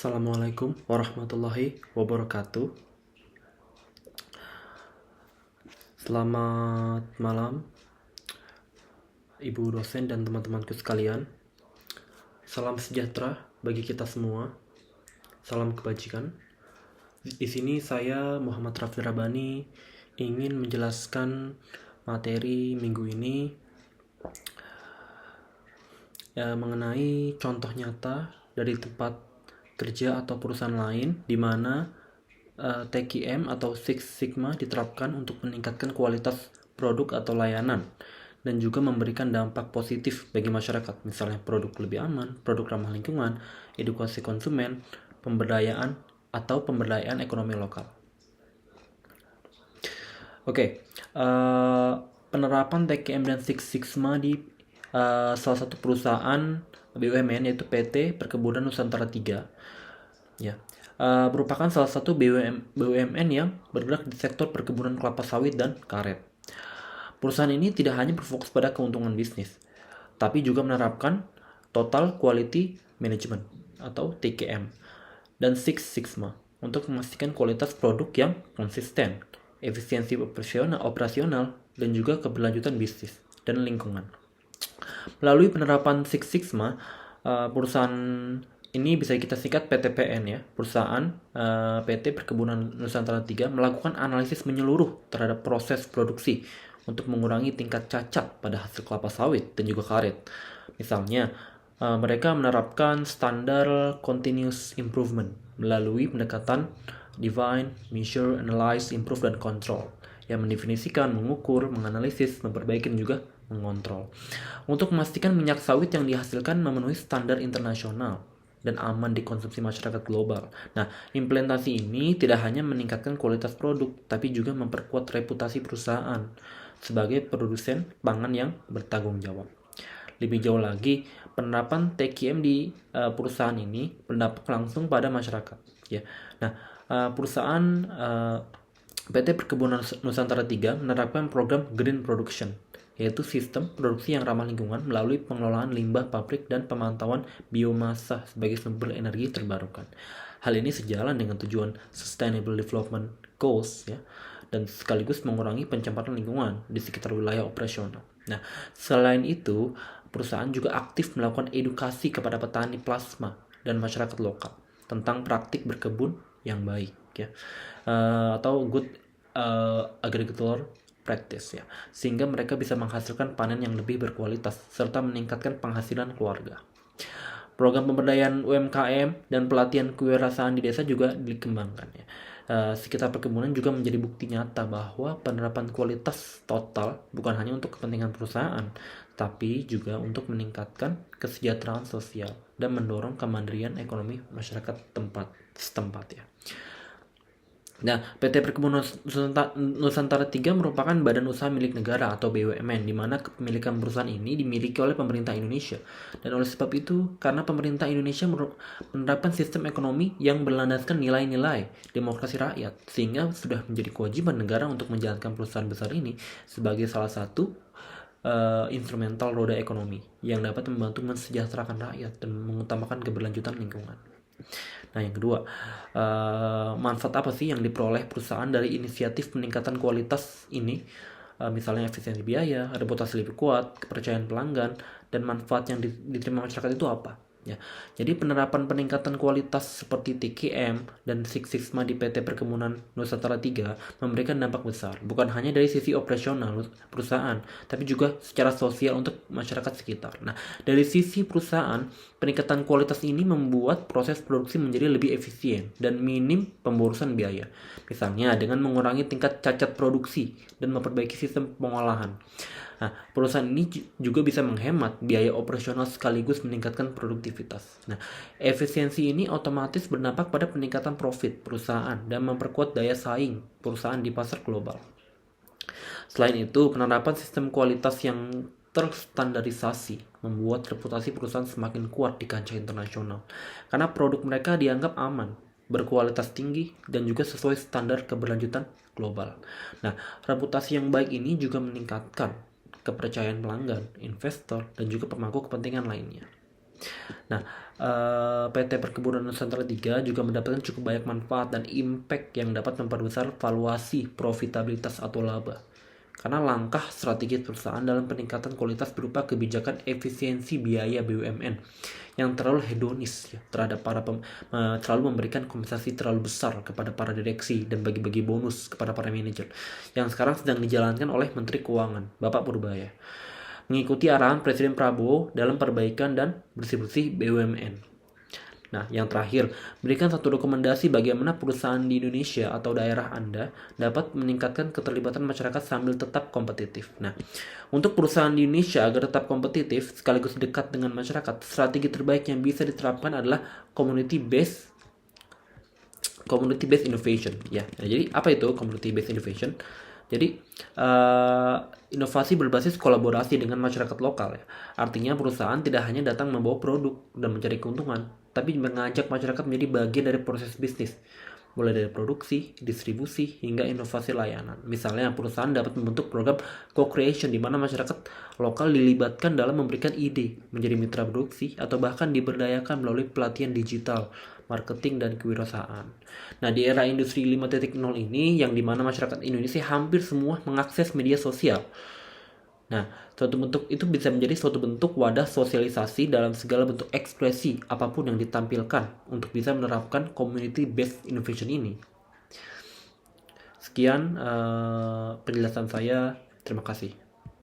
Assalamualaikum warahmatullahi wabarakatuh. Selamat malam, ibu dosen dan teman-temanku sekalian. Salam sejahtera bagi kita semua. Salam kebajikan. Di sini saya Muhammad Raffi Rabani ingin menjelaskan materi minggu ini mengenai contoh nyata dari tempat kerja atau perusahaan lain di mana TQM atau Six Sigma diterapkan untuk meningkatkan kualitas produk atau layanan dan juga memberikan dampak positif bagi masyarakat, misalnya produk lebih aman, produk ramah lingkungan, edukasi konsumen, pemberdayaan ekonomi lokal. Penerapan TQM dan Six Sigma di salah satu perusahaan BUMN yaitu PT Perkebunan Nusantara 3 merupakan salah satu BUMN yang bergerak di sektor perkebunan kelapa sawit dan karet. Perusahaan ini tidak hanya berfokus pada keuntungan bisnis, tapi juga menerapkan Total Quality Management atau TQM dan Six Sigma untuk memastikan kualitas produk yang konsisten, efisiensi operasional, dan juga keberlanjutan bisnis dan lingkungan. Melalui penerapan Six Sigma, perusahaan ini bisa kita singkat PTPN ya. Perusahaan PT Perkebunan Nusantara 3 melakukan analisis menyeluruh terhadap proses produksi untuk mengurangi tingkat cacat pada hasil kelapa sawit dan juga karet. Misalnya, mereka menerapkan standar continuous improvement melalui pendekatan define, measure, analyze, improve, dan control yang mendefinisikan, mengukur, menganalisis, memperbaiki, dan juga mengontrol untuk memastikan minyak sawit yang dihasilkan memenuhi standar internasional dan aman dikonsumsi masyarakat global. Nah, implementasi ini tidak hanya meningkatkan kualitas produk, tapi juga memperkuat reputasi perusahaan sebagai produsen pangan yang bertanggung jawab. Lebih jauh lagi, penerapan TQM di perusahaan ini berdampak langsung pada masyarakat. Ya, nah perusahaan PT Perkebunan Nusantara 3 menerapkan program Green Production, yaitu sistem produksi yang ramah lingkungan melalui pengelolaan limbah pabrik dan pemantauan biomasa sebagai sumber energi terbarukan. Hal ini sejalan dengan tujuan Sustainable Development Goals ya, dan sekaligus mengurangi pencemaran lingkungan di sekitar wilayah operasional. Nah, selain itu, perusahaan juga aktif melakukan edukasi kepada petani plasma dan masyarakat lokal tentang praktik berkebun yang baik ya, atau good agricultural practice ya, sehingga mereka bisa menghasilkan panen yang lebih berkualitas serta meningkatkan penghasilan keluarga. Program pemberdayaan UMKM dan pelatihan kewirausahaan di desa juga dikembangkan ya. Sekitar perkebunan juga menjadi bukti nyata bahwa penerapan kualitas total bukan hanya untuk kepentingan perusahaan, tapi juga untuk meningkatkan kesejahteraan sosial dan mendorong kemandirian ekonomi masyarakat setempat ya. Nah, PT Perkebunan Nusantara 3 merupakan badan usaha milik negara atau BUMN, di mana kepemilikan perusahaan ini dimiliki oleh pemerintah Indonesia. Dan oleh sebab itu, karena pemerintah Indonesia menerapkan sistem ekonomi yang berlandaskan nilai-nilai demokrasi rakyat, sehingga sudah menjadi kewajiban negara untuk menjalankan perusahaan besar ini sebagai salah satu instrumental roda ekonomi yang dapat membantu mensejahterakan rakyat dan mengutamakan keberlanjutan lingkungan. Nah, yang kedua, manfaat apa sih yang diperoleh perusahaan dari inisiatif peningkatan kualitas ini? Misalnya efisiensi biaya, reputasi lebih kuat, kepercayaan pelanggan, dan manfaat yang diterima masyarakat itu apa? Ya, jadi penerapan peningkatan kualitas seperti TQM dan Six Sigma di PT Perkebunan Nusantara 3 memberikan dampak besar, bukan hanya dari sisi operasional perusahaan, tapi juga secara sosial untuk masyarakat sekitar. Nah, dari sisi perusahaan, peningkatan kualitas ini membuat proses produksi menjadi lebih efisien dan minim pemborosan biaya. Misalnya dengan mengurangi tingkat cacat produksi dan memperbaiki sistem pengolahan. Nah, perusahaan ini juga bisa menghemat biaya operasional sekaligus meningkatkan produktivitas. Nah, efisiensi ini otomatis berdampak pada peningkatan profit perusahaan dan memperkuat daya saing perusahaan di pasar global. Selain itu, penerapan sistem kualitas yang terstandarisasi membuat reputasi perusahaan semakin kuat di kancah internasional karena produk mereka dianggap aman, berkualitas tinggi, dan juga sesuai standar keberlanjutan global. Nah, reputasi yang baik ini juga meningkatkan kepercayaan pelanggan, investor, dan juga pemangku kepentingan lainnya. Nah, PT Perkebunan Nusantara 3 juga mendapatkan cukup banyak manfaat dan impact yang dapat memperbesar valuasi, profitabilitas atau laba. Karena langkah strategis perusahaan dalam peningkatan kualitas berupa kebijakan efisiensi biaya BUMN yang terlalu hedonis ya, terhadap terlalu memberikan kompensasi terlalu besar kepada para direksi dan bagi-bagi bonus kepada para manajer yang sekarang sedang dijalankan oleh Menteri Keuangan Bapak Purbaya, mengikuti arahan Presiden Prabowo dalam perbaikan dan bersih-bersih BUMN. Nah, yang terakhir, berikan satu rekomendasi bagaimana perusahaan di Indonesia atau daerah Anda dapat meningkatkan keterlibatan masyarakat sambil tetap kompetitif. Nah, untuk perusahaan di Indonesia agar tetap kompetitif sekaligus dekat dengan masyarakat, strategi terbaik yang bisa diterapkan adalah community based innovation ya. Nah, jadi apa itu community based innovation? Jadi inovasi berbasis kolaborasi dengan masyarakat lokal ya. Artinya perusahaan tidak hanya datang membawa produk dan mencari keuntungan, tapi mengajak masyarakat menjadi bagian dari proses bisnis, mulai dari produksi, distribusi, hingga inovasi layanan. Misalnya perusahaan dapat membentuk program co-creation di mana masyarakat lokal dilibatkan dalam memberikan ide, menjadi mitra produksi, atau bahkan diberdayakan melalui pelatihan digital, marketing, dan kewirausahaan. Nah, di era industri 5.0 ini, yang dimana masyarakat Indonesia hampir semua mengakses media sosial. Nah, suatu bentuk itu bisa menjadi suatu bentuk wadah sosialisasi dalam segala bentuk ekspresi apapun yang ditampilkan untuk bisa menerapkan community based innovation ini. Sekian penjelasan saya. Terima kasih.